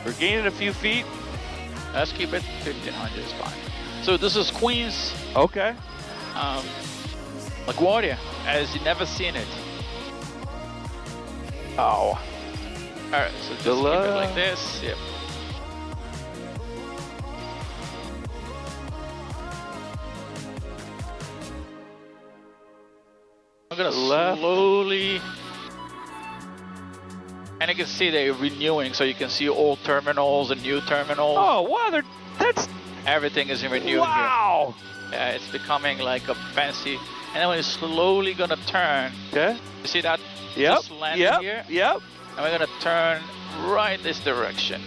We're gaining a few feet. Let's keep it 1500 is fine. So this is Queens, Okay. LaGuardia, as you never seen it. Oh. Alright, so just keep it like this. Yep. I'm gonna slowly, and you can see they're renewing, so you can see old terminals and new terminals. Oh, wow, that's... Everything is renewing here. Wow! Yeah, it's becoming like a fancy, and then we're slowly gonna turn. Okay. You see that? Yep, Just landed here. Yep. And we're gonna turn right this direction.